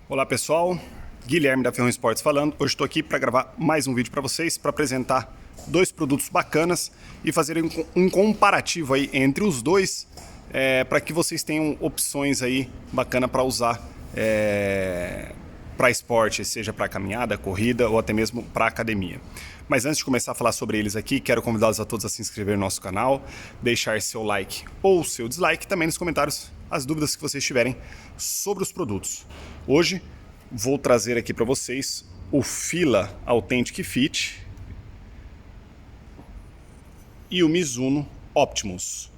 Olá pessoal, Guilherme da Ferrão Esportes falando. Hoje estou aqui para gravar mais um vídeo para vocês, para apresentar dois produtos bacanas e fazer um comparativo aí entre os dois, para que vocês tenham opções aí bacana para usar para esporte, seja para caminhada, corrida ou até mesmo para academia. Mas antes de começar a falar sobre eles aqui, quero convidá-los a todos a se inscrever no nosso canal, deixar seu like ou seu dislike, também nos comentários as dúvidas que vocês tiverem sobre os produtos. Hoje vou trazer aqui para vocês o Fila Authentic Fit e o Mizuno Optimus.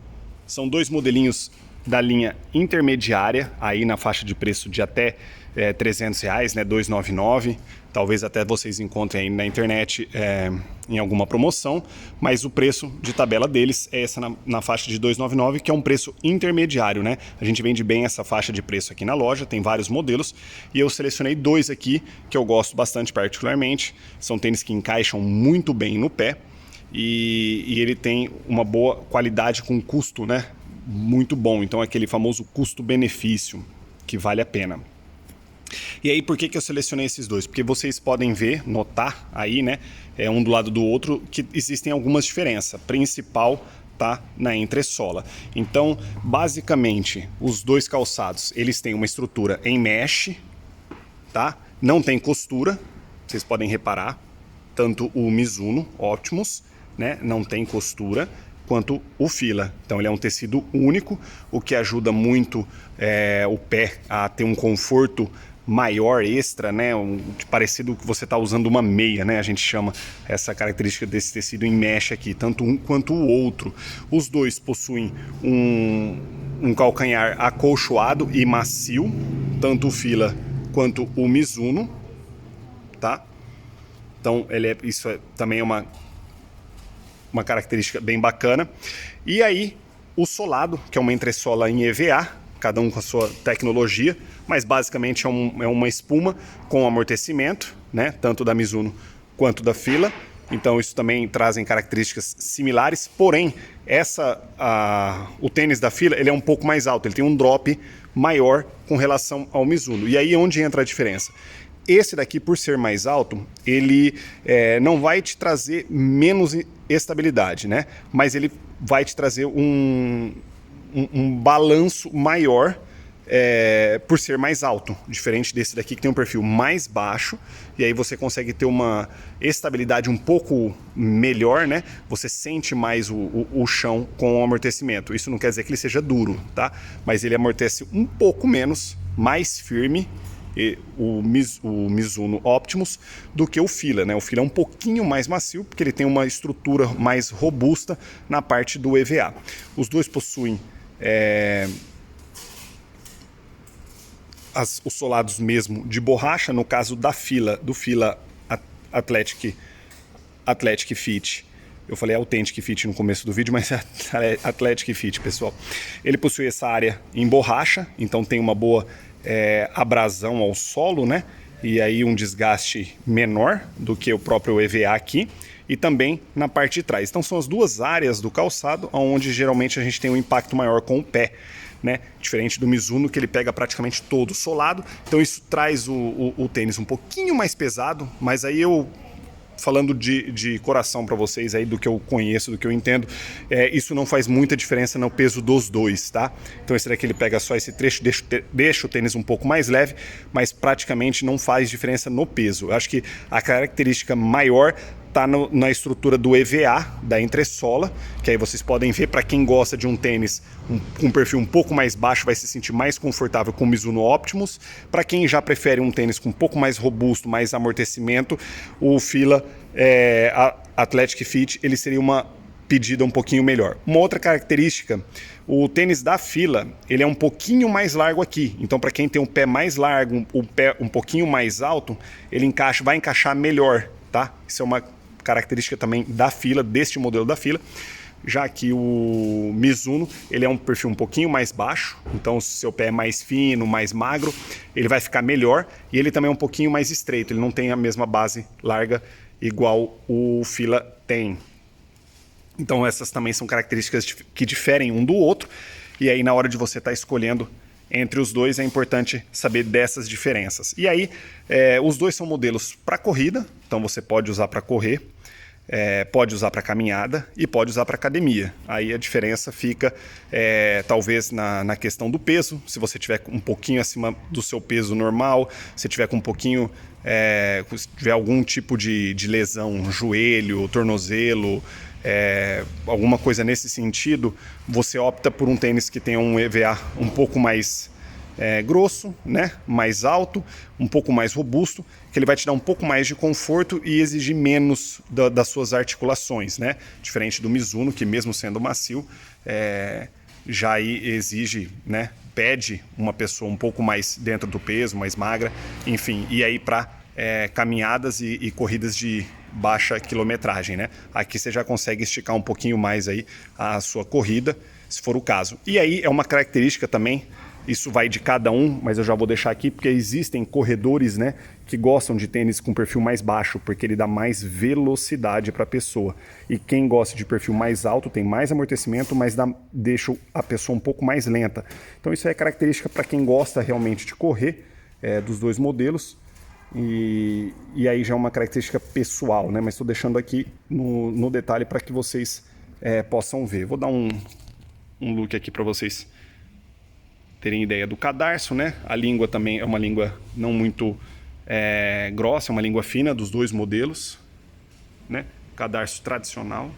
São dois modelinhos da linha intermediária, aí na faixa de preço de até R$300, né, R$299. Talvez até vocês encontrem aí na internet em alguma promoção, mas o preço de tabela deles é essa na faixa de R$299, que é um preço intermediário, né? A gente vende bem essa faixa de preço aqui na loja, tem vários modelos, e eu selecionei dois aqui que eu gosto bastante particularmente. São tênis que encaixam muito bem no pé e ele tem uma boa qualidade com custo, né? Muito bom, então é aquele famoso custo-benefício que vale a pena. E aí, por que eu selecionei esses dois? Porque vocês podem ver, notar aí, né, um do lado do outro, que existem algumas diferenças. A principal tá na entressola. Então, basicamente, os dois calçados, eles têm uma estrutura em mesh, tá? Não tem costura, vocês podem reparar, tanto o Mizuno Optimus, né, não tem costura, quanto o Fila. Então ele é um tecido único, o que ajuda muito o pé a ter um conforto maior, extra, né? Parecido que você está usando uma meia, né? A gente chama essa característica desse tecido em mesh aqui, tanto um quanto o outro. Os dois possuem um calcanhar acolchoado e macio, tanto o Fila quanto o Mizuno, tá? Então isso também é uma característica bem bacana. E aí, o solado, que é uma entressola em EVA, cada um com a sua tecnologia, mas basicamente é uma espuma com amortecimento, né? Tanto da Mizuno quanto da Fila. Então isso também trazem características similares, porém o tênis da Fila ele é um pouco mais alto, ele tem um drop maior com relação ao Mizuno. E aí onde entra a diferença? Esse daqui, por ser mais alto, ele não vai te trazer menos estabilidade, né? Mas ele vai te trazer um balanço maior por ser mais alto, diferente desse daqui que tem um perfil mais baixo, e aí você consegue ter uma estabilidade um pouco melhor, né? Você sente mais o chão com o amortecimento. Isso não quer dizer que ele seja duro, tá? Mas ele amortece um pouco menos, mais firme, o Mizuno Optimus do que o Fila, né? O Fila é um pouquinho mais macio porque ele tem uma estrutura mais robusta na parte do EVA. Os dois possuem os solados mesmo de borracha. No caso da Fila, do Fila Athletic Fit, eu falei Authentic Fit no começo do vídeo, mas é Athletic Fit, pessoal. Ele possui essa área em borracha, então tem uma boa abrasão ao solo, né? E aí um desgaste menor do que o próprio EVA aqui, e também na parte de trás. Então são as duas áreas do calçado onde geralmente a gente tem um impacto maior com o pé, né? Diferente do Mizuno, que ele pega praticamente todo solado. Então isso traz o tênis um pouquinho mais pesado, mas aí falando de coração para vocês aí, do que eu conheço, do que eu entendo, isso não faz muita diferença no peso dos dois, tá? Então esse daqui ele pega só esse trecho, deixa o tênis um pouco mais leve, mas praticamente não faz diferença no peso. Eu acho que a característica maior está na estrutura do EVA, da entressola, que aí vocês podem ver, para quem gosta de um tênis com um perfil um pouco mais baixo, vai se sentir mais confortável com o Mizuno Optimus. Para quem já prefere um tênis com um pouco mais robusto, mais amortecimento, o Fila Athletic Fit, ele seria uma pedida um pouquinho melhor. Uma outra característica, o tênis da Fila, ele é um pouquinho mais largo aqui. Então, para quem tem um pé mais largo, um pé um pouquinho mais alto, ele vai encaixar melhor, tá? Isso é uma característica também da Fila, deste modelo da Fila, já que o Mizuno, ele é um perfil um pouquinho mais baixo, então se seu pé é mais fino, mais magro, ele vai ficar melhor, e ele também é um pouquinho mais estreito, ele não tem a mesma base larga igual o Fila tem. Então essas também são características que diferem um do outro, e aí na hora de você estar escolhendo entre os dois, é importante saber dessas diferenças. E aí, os dois são modelos para corrida, então você pode usar para correr, pode usar para caminhada e pode usar para academia. Aí a diferença fica talvez na questão do peso. Se você tiver um pouquinho acima do seu peso normal, se tiver com um pouquinho, se tiver algum tipo de lesão, joelho, tornozelo, alguma coisa nesse sentido, você opta por um tênis que tenha um EVA um pouco mais grosso, né? Mais alto, um pouco mais robusto, que ele vai te dar um pouco mais de conforto e exigir menos das suas articulações, né? Diferente do Mizuno, que mesmo sendo macio, já exige, né? Pede uma pessoa um pouco mais dentro do peso, mais magra, enfim, e aí para caminhadas e corridas de baixa quilometragem, né? Aqui você já consegue esticar um pouquinho mais aí a sua corrida, se for o caso. E aí é uma característica também, isso vai de cada um, mas eu já vou deixar aqui porque existem corredores, né, que gostam de tênis com perfil mais baixo, porque ele dá mais velocidade para a pessoa. E quem gosta de perfil mais alto tem mais amortecimento, mas deixa a pessoa um pouco mais lenta. Então isso é característica para quem gosta realmente de correr, dos dois modelos. E aí já é uma característica pessoal, né? Mas estou deixando aqui no detalhe para que vocês possam ver. Vou dar um look aqui para vocês terem ideia do cadarço, né? A língua também é uma língua não muito grossa, é uma língua fina dos dois modelos, né? Cadarço tradicional.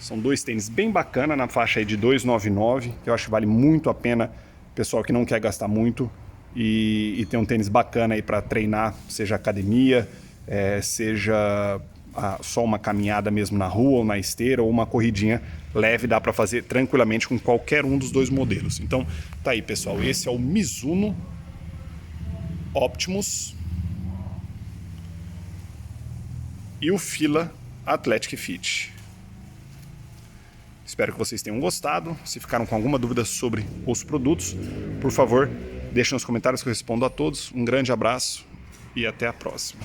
São dois tênis bem bacana na faixa aí de 299, que eu acho que vale muito a pena, pessoal que não quer gastar muito e ter um tênis bacana aí para treinar, seja academia, seja só uma caminhada mesmo na rua ou na esteira, ou uma corridinha leve, dá para fazer tranquilamente com qualquer um dos dois modelos. Então tá aí, pessoal, esse é o Mizuno Optimus e o Fila Athletic Fit. Espero que vocês tenham gostado. Se ficaram com alguma dúvida sobre os produtos, por favor, deixem nos comentários que eu respondo a todos. Um grande abraço e até a próxima.